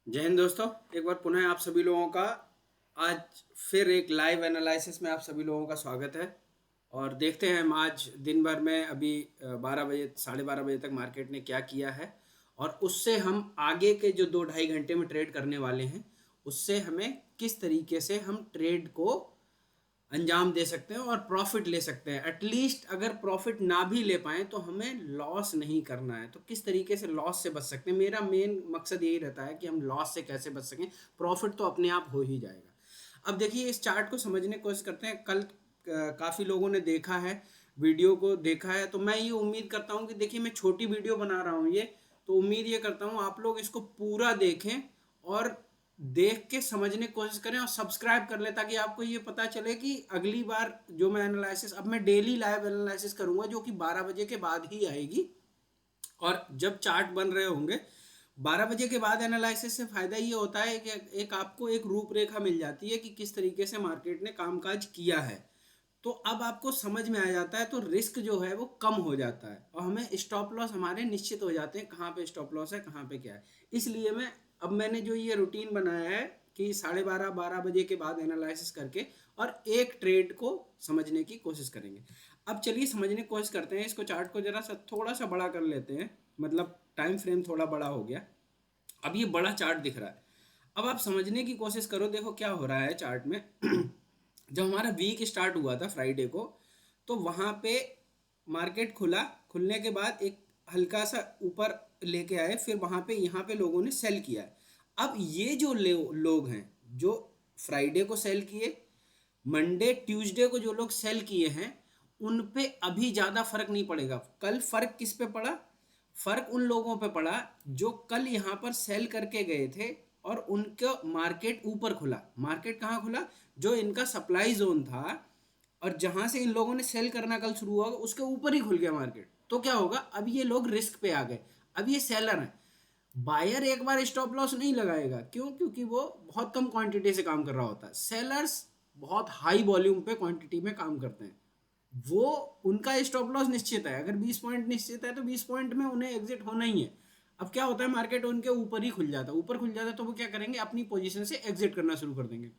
जय हिंद दोस्तों। एक बार पुनः आप सभी लोगों का आज फिर एक लाइव एनालिसिस में आप सभी लोगों का स्वागत है। और देखते हैं हम आज दिन भर में अभी 12 बजे 12:30 बजे तक मार्केट ने क्या किया है, और उससे हम आगे के जो 2 ढाई घंटे में ट्रेड करने वाले हैं उससे हमें किस तरीके से हम ट्रेड को अंजाम दे सकते हैं और प्रॉफिट ले सकते हैं। एटलीस्ट अगर प्रॉफिट ना भी ले पाएँ तो हमें लॉस नहीं करना है। तो किस तरीके से लॉस से बच सकते हैं, मेरा मेन मकसद यही रहता है कि हम लॉस से कैसे बच सकें। प्रॉफिट तो अपने आप हो ही जाएगा। अब देखिए, इस चार्ट को समझने की कोशिश करते हैं। कल काफ़ी लोगों ने देखा है, वीडियो को देखा है, तो मैं ये उम्मीद करता हूँ कि देखिए, मैं छोटी वीडियो बना रहा हूँ ये, तो उम्मीद ये करता हूँ आप लोग इसको पूरा देखें और देख के समझने की कोशिश करें और सब्सक्राइब कर लें, ताकि आपको ये पता चले कि अगली बार जो मैं एनालिसिस, अब मैं डेली लाइव एनालिसिस करूंगा जो कि 12 बजे के बाद ही आएगी। और जब चार्ट बन रहे होंगे 12 बजे के बाद एनालिसिस से फायदा ये होता है कि एक आपको एक रूपरेखा मिल जाती है कि किस तरीके से मार्केट ने कामकाज किया है। तो अब आपको समझ में आ जाता है, तो रिस्क जो है वो कम हो जाता है और हमें स्टॉप लॉस हमारे निश्चित हो जाते हैं, कहाँ पे स्टॉप लॉस है, कहाँ पे क्या है। इसलिए मैंने जो ये रूटीन बनाया है कि 12:30 12 बजे के बाद एनालिसिस करके और एक ट्रेड को समझने की कोशिश करेंगे। अब चलिए समझने की कोशिश करते हैं। इसको चार्ट को जरा सा थोड़ा सा बड़ा कर लेते हैं, मतलब टाइम फ्रेम थोड़ा बड़ा हो गया। अब ये बड़ा चार्ट दिख रहा है। अब आप समझने की कोशिश करो, देखो क्या हो रहा है चार्ट में। जब हमारा वीक स्टार्ट हुआ था फ्राइडे को, तो वहाँ पे मार्केट खुला, खुलने के बाद एक हल्का सा ऊपर लेके आए, फिर वहाँ पे यहाँ पे लोगों ने सेल किया है। अब ये जो लोग हैं जो फ्राइडे को सेल किए, मंडे ट्यूसडे को जो लोग सेल किए हैं, उन पे अभी ज़्यादा फर्क नहीं पड़ेगा। कल फर्क किस पे पड़ा? फर्क उन लोगों पे पड़ा जो कल यहाँ पर सेल करके गए थे और उनका मार्केट ऊपर खुला। मार्केट कहाँ खुला? जो इनका सप्लाई जोन था और जहां से इन लोगों ने सेल करना कल शुरू हुआ उसके ऊपर ही खुल गया मार्केट। तो क्या होगा? अब ये लोग रिस्क पे आ गए। अब ये सेलर है। बायर एक बार स्टॉप लॉस नहीं लगाएगा, क्यों? क्योंकि वो बहुत कम क्वांटिटी से काम कर रहा होता है। सेलर्स बहुत हाई वॉल्यूम पे क्वांटिटी में काम करते हैं। वो उनका स्टॉप लॉस निश्चित है। अगर 20 पॉइंट निश्चित है तो 20 पॉइंट में उन्हें एग्जिट होना ही है। अब क्या होता है, मार्केट उनके ऊपर ही खुल जाता है। ऊपर खुल जाता है तो वो क्या करेंगे? अपनी पोजीशन से एग्जिट करना शुरू कर देंगे।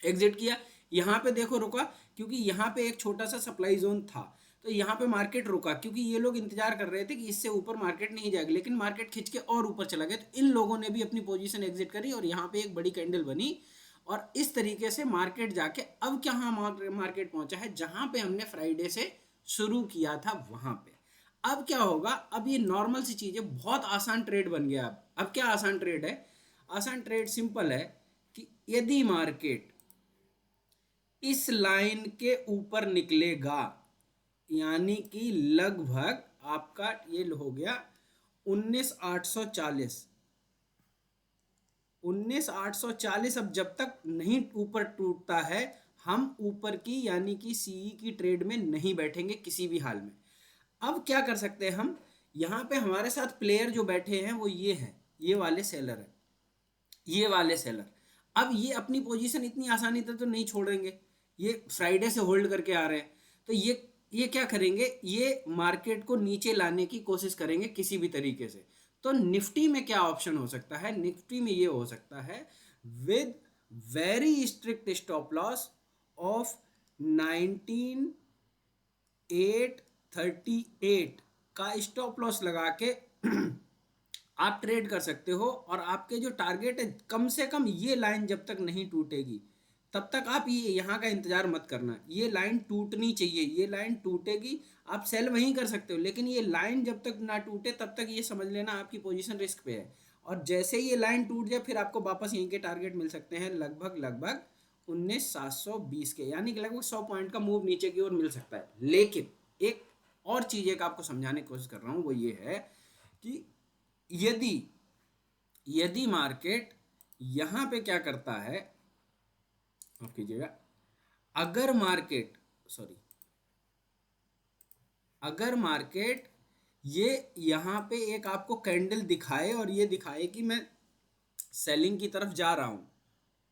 एग्जिट किया, यहाँ पे देखो रुका, क्योंकि यहाँ पे एक छोटा सा सप्लाई जोन था। तो यहाँ पे मार्केट रुका क्योंकि ये लोग इंतजार कर रहे थे कि इससे ऊपर मार्केट नहीं जाएगी, लेकिन मार्केट खिंच के और ऊपर चला गया। तो इन लोगों ने भी अपनी पोजीशन एग्जिट करी और यहाँ पे एक बड़ी कैंडल बनी। और इस तरीके से मार्केट जाके अब क्या मार्केट पहुंचा है जहां पे हमने फ्राइडे से शुरू किया था वहां पे। अब क्या होगा? अब ये नॉर्मल सी चीज है, बहुत आसान ट्रेड बन गया। अब क्या आसान ट्रेड है? आसान ट्रेड सिंपल है कि यदि मार्केट इस लाइन के ऊपर निकलेगा, यानी कि लगभग आपका ये हो गया 19,840। 19,840 अब जब तक नहीं ऊपर टूटता है, हम ऊपर की यानी कि सीई की ट्रेड में नहीं बैठेंगे किसी भी हाल में। अब क्या कर सकते हैं हम? यहाँ पे हमारे साथ प्लेयर जो बैठे हैं वो ये हैं, ये वाले सेलर हैं, ये वाले सेलर। अब ये अपनी पोजीशन इतनी आसानी से तो नहीं छोड़ेंगे, ये फ्राइडे से होल्ड करके आ रहे हैं। तो ये क्या करेंगे? ये मार्केट को नीचे लाने की कोशिश करेंगे किसी भी तरीके से। तो निफ्टी में क्या ऑप्शन हो सकता है? निफ्टी में ये हो सकता है with very strict stop loss of 19,838 का स्टॉप लॉस लगा के आप ट्रेड कर सकते हो। और आपके जो टारगेट है, कम से कम ये लाइन जब तक नहीं टूटेगी तब तक आप ये यहाँ का इंतजार मत करना। ये लाइन टूटनी चाहिए, ये लाइन टूटेगी आप सेल वहीं कर सकते हो, लेकिन ये लाइन जब तक ना टूटे तब तक ये समझ लेना आपकी पोजीशन रिस्क पे है। और जैसे ही ये लाइन टूट जाए फिर आपको वापस यहीं के टारगेट मिल सकते हैं, लगभग लगभग 19,720 के, यानी कि लगभग 100 पॉइंट का मूव नीचे की ओर मिल सकता है। लेकिन एक और चीज़ एक आपको समझाने की कोशिश कर रहा हूँ, वो ये है कि यदि यदि मार्केट यहां पे क्या करता है, माफ कीजिएगा, अगर मार्केट सॉरी अगर मार्केट ये यहां पे एक आपको कैंडल दिखाए और ये दिखाए कि मैं सेलिंग की तरफ जा रहा हूं,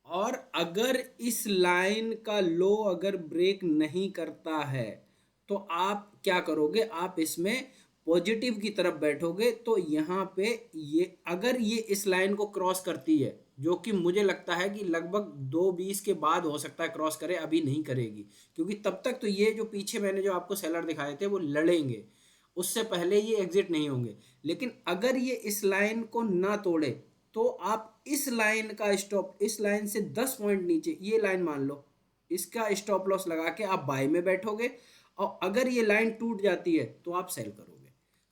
और अगर इस लाइन का लो अगर ब्रेक नहीं करता है, तो आप क्या करोगे? आप इसमें पॉजिटिव की तरफ बैठोगे तो यहाँ पे ये अगर ये इस लाइन को क्रॉस करती है, जो कि मुझे लगता है कि लगभग 2:20 के बाद हो सकता है क्रॉस करे, अभी नहीं करेगी, क्योंकि तब तक तो ये जो पीछे मैंने जो आपको सेलर दिखाए थे वो लड़ेंगे, उससे पहले ये एग्जिट नहीं होंगे। लेकिन अगर ये इस लाइन को ना तोड़े तो आप इस लाइन का स्टॉप, इस लाइन से 10 पॉइंट नीचे ये लाइन मान लो, इसका स्टॉप लॉस लगा के आप बाय में बैठोगे, और अगर ये लाइन टूट जाती है तो आप सेल करोगे।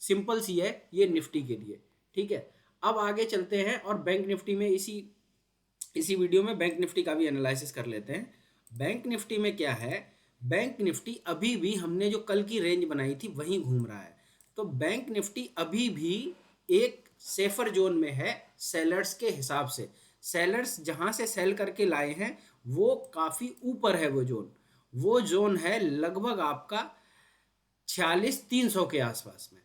सिंपल सी है ये निफ्टी के लिए। ठीक है, अब आगे चलते हैं और बैंक निफ्टी में इसी वीडियो में बैंक निफ्टी का भी एनालिसिस कर लेते हैं। बैंक निफ्टी में क्या है, बैंक निफ्टी अभी भी हमने जो कल की रेंज बनाई थी वहीं घूम रहा है। तो बैंक निफ्टी अभी भी एक सेफर जोन में है सेलर्स के हिसाब से। सेलर्स जहां से सेल करके लाए हैं वो काफ़ी ऊपर है, वो जोन है लगभग आपका 46,300 के आसपास में।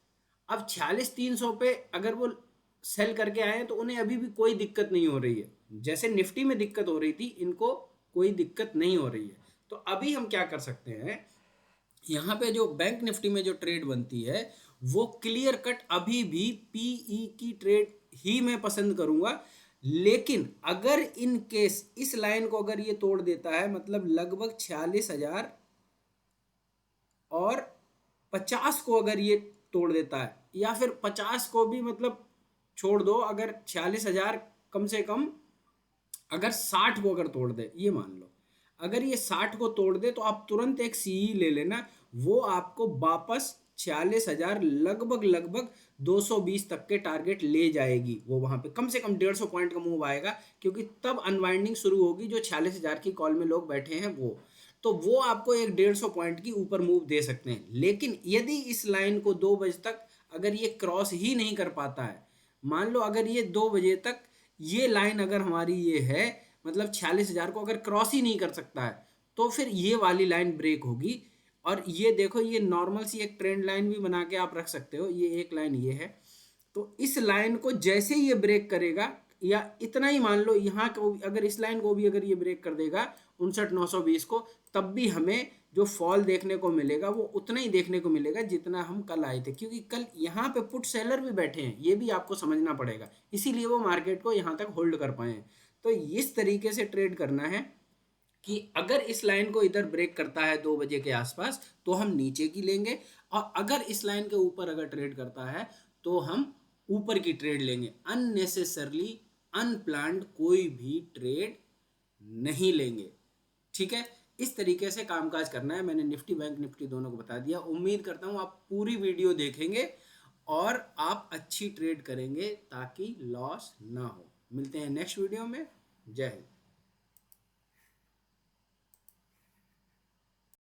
अब 46,300 पे अगर वो सेल करके आए हैं तो उन्हें अभी भी कोई दिक्कत नहीं हो रही है, जैसे निफ्टी में दिक्कत हो रही थी इनको कोई दिक्कत नहीं हो रही है। तो अभी हम क्या कर सकते हैं, यहाँ पे जो बैंक निफ्टी में जो ट्रेड बनती है वो क्लियर कट अभी भी पीई की ट्रेड ही मैं पसंद करूंगा। लेकिन अगर इन केस इस लाइन को अगर ये तोड़ देता है, मतलब लगभग 46,000 और 50 को अगर ये तोड़ देता है, या फिर 50 को भी मतलब छोड़ दो, अगर 46,000 कम से कम अगर 60 को अगर तोड़ दे, ये मान लो अगर ये 60 को तोड़ दे तो आप तुरंत एक सीई ले लेना, वो आपको वापस 46,000 लगभग 220 तक के टारगेट ले जाएगी। वो वहां पे कम से कम 150 पॉइंट का मूव आएगा, क्योंकि तब अनवाइंडिंग शुरू होगी जो 46,000 की कॉल में लोग बैठे हैं वो आपको एक 150 पॉइंट की ऊपर मूव दे सकते हैं। लेकिन यदि इस लाइन को 2 बजे तक अगर ये क्रॉस ही नहीं कर पाता है, मान लो अगर ये 2 बजे तक ये लाइन अगर हमारी ये है, मतलब 46,000 को अगर क्रॉस ही नहीं कर सकता है, तो फिर ये वाली लाइन ब्रेक होगी। और ये देखो, ये नॉर्मल सी एक ट्रेंड लाइन भी बना के आप रख सकते हो, ये एक लाइन ये है। तो इस लाइन को जैसे ही ये ब्रेक करेगा, या इतना ही मान लो यहाँ को अगर इस लाइन को भी अगर ये ब्रेक कर देगा 59,920 को, तब भी हमें जो फॉल देखने को मिलेगा वो उतना ही देखने को मिलेगा जितना हम कल आए थे, क्योंकि कल यहाँ पे पुट सेलर भी बैठे हैं, ये भी आपको समझना पड़ेगा, इसीलिए वो मार्केट को यहाँ तक होल्ड कर पाए हैं। तो इस तरीके से ट्रेड करना है कि अगर इस लाइन को इधर ब्रेक करता है 2 बजे के आसपास तो हम नीचे की लेंगे, और अगर इस लाइन के ऊपर अगर ट्रेड करता है तो हम ऊपर की ट्रेड लेंगे। अननेसेसरली अनप्लान्ड कोई भी ट्रेड नहीं लेंगे। ठीक है, इस तरीके से कामकाज करना है। मैंने निफ्टी बैंक निफ्टी दोनों को बता दिया। उम्मीद करता हूँ आप पूरी वीडियो देखेंगे और आप अच्छी ट्रेड करेंगे ताकि लॉस ना हो। मिलते हैं नेक्स्ट वीडियो में। जय हिंद।